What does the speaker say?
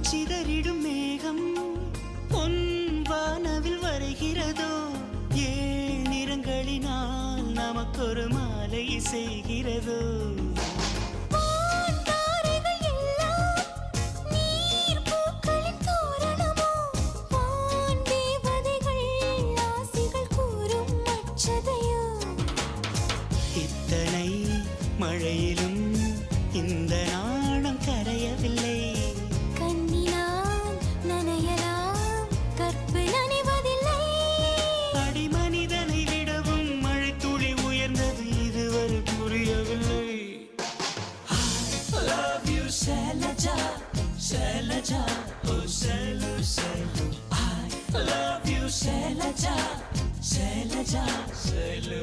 சிதறிடும் மேகம் பொன் வானவில் வரைகிறதோ ஏழ் நிறங்களினால் நமக்கொரு மாலை செய்கிறதோ இத்தனை மழையிலும் இந்த நாணம் கரையவில்லை கண்ணினால் நனையலாம் கற்பு நனைவதில்லை அடி மனிதனை விடவும் மழை துளி உயர்ந்தது இதுவரை புரியவில்லை I love you Shailaja Shailaja oh Shailu Shailu I love you Shailaja Shailaja Shailu